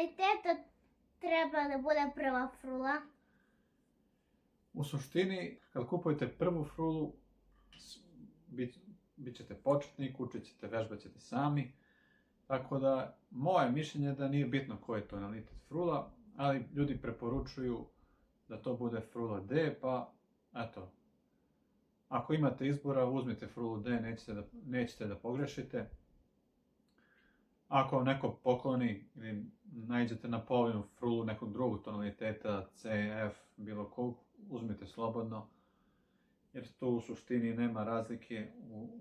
kvaliteta treba da bude prva frula? U suštini, kad kupujete prvu frulu, bit ćete početnik, učit ćete, vežbat ćete sami. Tako da, moje mišljenje je da nije bitno koji je tonalitet frula, ali ljudi preporučuju da to bude frula D, pa eto, ako imate izbora, uzmite frulu D, nećete da pogrešite. Ako vam neko pokloni ili naiđete na povoljnu frulu nekog drugog tonaliteta, C, F, bilo kog, uzmite slobodno, jer tu u suštini nema razlike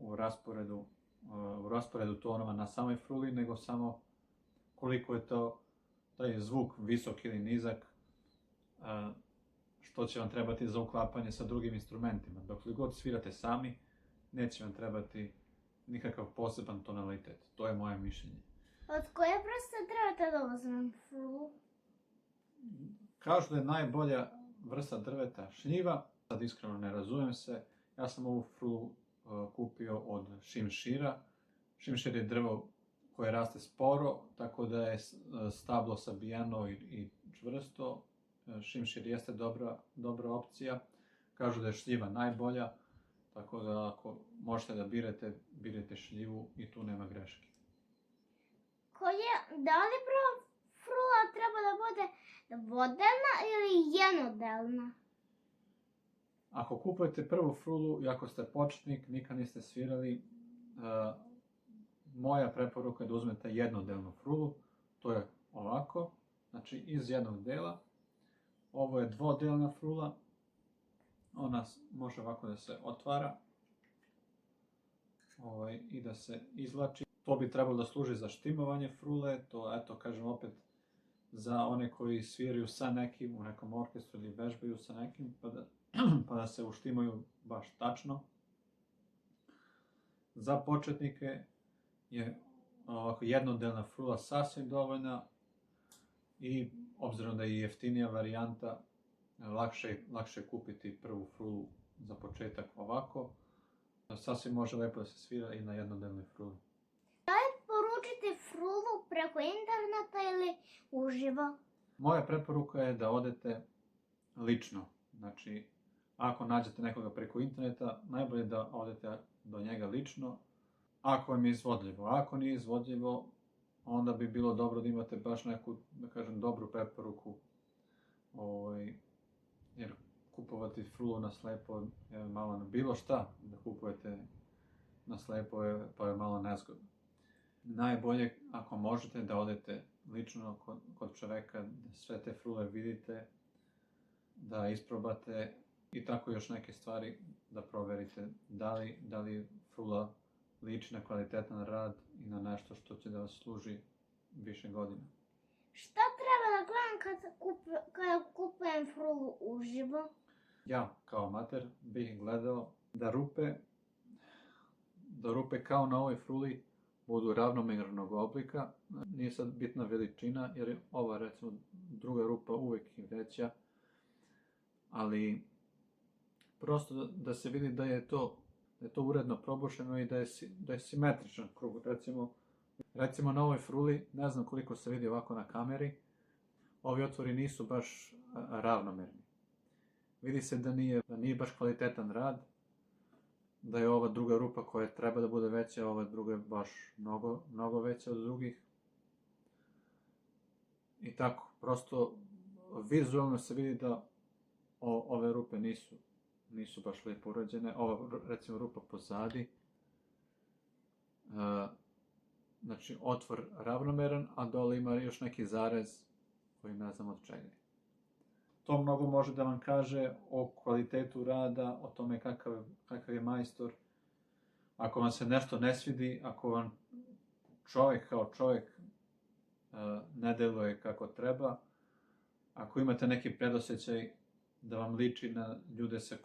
u rasporedu tonova na samoj fruli, nego samo koliko je taj zvuk visok ili nizak, što će vam trebati za uklapanje sa drugim instrumentima. Dok li god svirate sami, neće vam trebati nikakav poseban tonalitet. To je moje mišljenje. Od koje vrste drveta da uzmem frulu? Kažu da je najbolja vrsta drveta šljiva. Sad iskreno ne razumijem se. Ja sam ovu frulu kupio od šimšira. Šimšir je drvo koje raste sporo, tako da je stablo sabijano i čvrsto. Šimšir jeste dobra opcija. Kažu da je šljiva najbolja, tako da ako možete da birate šljivu i tu nema greške. Da li prva frula treba da bude dvodelna ili jednodelna? Ako kupujete prvu frulu i ako ste početnik, nikad niste svirali, moja preporuka je da uzmete jednodelnu frulu. To je ovako, znači iz jednog dela. Ovo je dvodelna frula. Ona može ovako da se otvara i da se izvlači. To bi trebalo da služi za štimovanje frule, to, eto, kažem opet, za one koji sviraju sa nekim u nekom orkestru ili vežbaju sa nekim, pa da se uštimaju baš tačno. Za početnike je ovako jednodelna frula sasvim dovoljna i obzirom da je jeftinija varijanta, lakše kupiti prvu frulu za početak ovako. Sasvim može lepo da se svira i na jednodelnoj fruli. Da li poručite frulu preko interneta ili uživo? Moja preporuka je da odete lično. Znači, ako nađete nekoga preko interneta, najbolje da odete do njega lično, ako vam je izvodljivo. Ako nije izvodljivo, onda bi bilo dobro da imate baš neku, da kažem, dobru preporuku, jer kupovati frulu na slepo je malo na bilo šta da kupujete na slepo pa je malo nezgodno. Najbolje, ako možete, da odete lično kod čoveka, da sve te frule vidite, da isprobate i tako još neke stvari da proverite da li frula liči na kvalitetan rad i na nešto što će da vas služi više godina. Šta treba da gledam kada kupujem frulu uživo? Ja, kao amater, bih gledao da rupe kao na ovoj fruli budu ravnomernog oblika. Nije sad bitna veličina, jer je ova, recimo, druga rupa uvek veća, ali prosto da se vidi da je to uredno probušeno i da je simetričan krug. Recimo na ovoj fruli, ne znam koliko se vidi ovako na kameri, ovi otvori nisu baš ravnomerni. Vidi se da nije baš kvalitetan rad, da je ova druga rupa koja treba da bude veća, ova druga je baš mnogo veća od drugih. I tako, prosto vizualno se vidi da ove rupe nisu baš lijepo urađene. Ova, recimo, rupa pozadi, znači otvor ravnomeran, a dole ima još neki zarez koji ne znam od čega je. To mnogo može da vam kaže o kvalitetu rada, o tome kakav je majstor. Ako vam se nešto ne svidi, ako vam čovjek kao čovjek ne deluje kako treba, ako imate neki predosjećaj da vam liči na ljude sa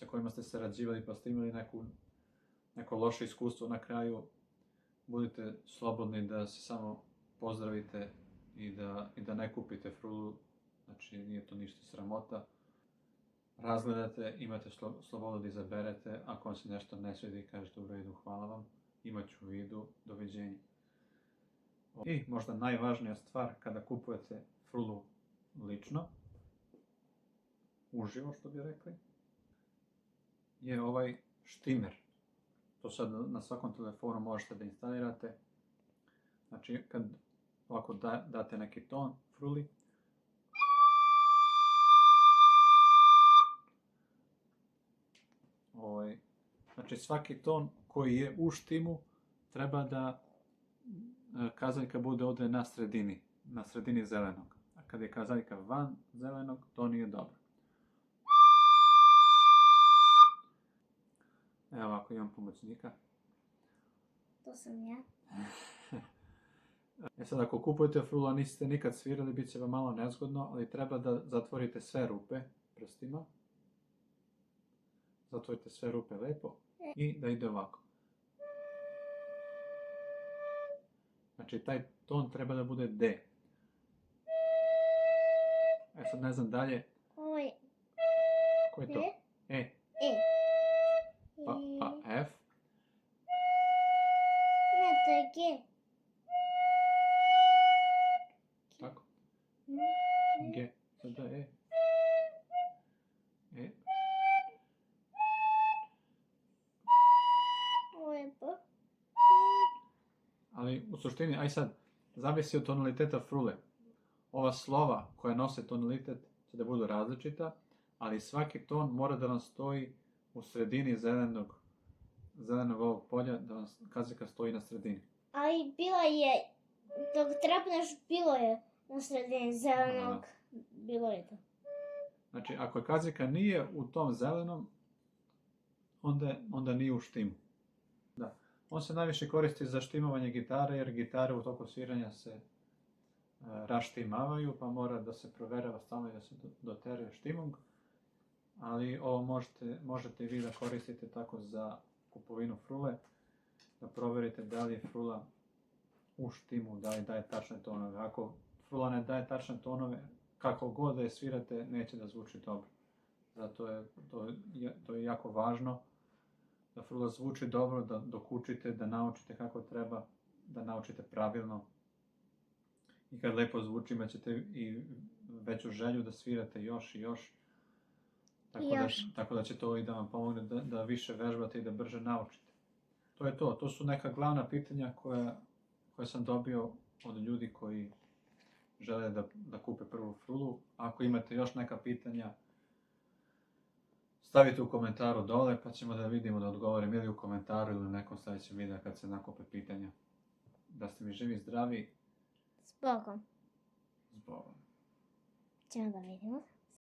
kojima ste sarađivali pa ste imali neko loše iskustvo na kraju, budite slobodni da se samo pozdravite i da ne kupite frulu. Znači, nije to ništa sramota. Razgledate, imate slobodu da izaberete. Ako vam se nešto ne svidi, kažete u redu, hvala vam. Imat ću u vidu, doviđenja. I možda najvažnija stvar kada kupujete frulu lično, uživo što bi rekli, je ovaj štimer. To sad na svakom telefonu možete da instalirate. Znači, kad ovako date neki ton fruli, znači svaki ton koji je u štimu treba da kazaljka bude ovdje na sredini zelenog. A kad je kazaljka van zelenog, to nije dobro. Evo ovako imam pomoćnika. To sam ja. Sad ako kupujete frulu, a niste nikad svirali, bit će vam malo nezgodno, ali treba da zatvorite sve rupe prstima. Zatvorite sve rupe lepo i da ide ovako. Znači taj ton treba da bude D. Sad ne znam dalje. Ovo je Ko je to? E. Pa F. Ne, to je G. Tako. G. Sada E. E. Ovo je B. Ali u suštini, aj sad, zavisi od tonaliteta frule. Ova slova koja nose tonalitet će da budu različita, ali svaki ton mora da vam stoji u sredini zelenog ovog polja, da vam kazaljka stoji na sredini. Ali bila je, dok trepneš, bilo je na sredini zelenog. Bilo je to. Znači, ako kazaljka nije u tom zelenom, onda nije u štimu. Da. On se najviše koristi za štimovanje gitare, jer gitare u toku sviranja se raštimavaju, pa mora da se proverava stalno i da se doteruje štimung. Ali ovo možete i vi da koristite tako za kupovinu frule, da proverite da li je frula u štimu, da li daje tačne tonove. Ako frula ne daje tačne tonove, kako god da je svirate, neće da zvuči dobro. Zato je to je jako važno da frula zvuči dobro, da dok učite, da naučite kako treba, da naučite pravilno. I kad lepo zvuči, imat ćete i veću želju da svirate još i još. Tako da će to i da vam pomogne da više vežbate i da brže naučite. To je to. To su neka glavna pitanja koje sam dobio od ljudi koji žele da kupe prvu frulu. Ako imate još neka pitanja, stavite u komentaru dole, pa ćemo da vidimo, da odgovorim ili u komentaru ili u nekom sljedećem videu kad se nakupe pitanja. Da ste mi živi i zdravi. S Bogom. S Bogom. Ćemo da vidimo.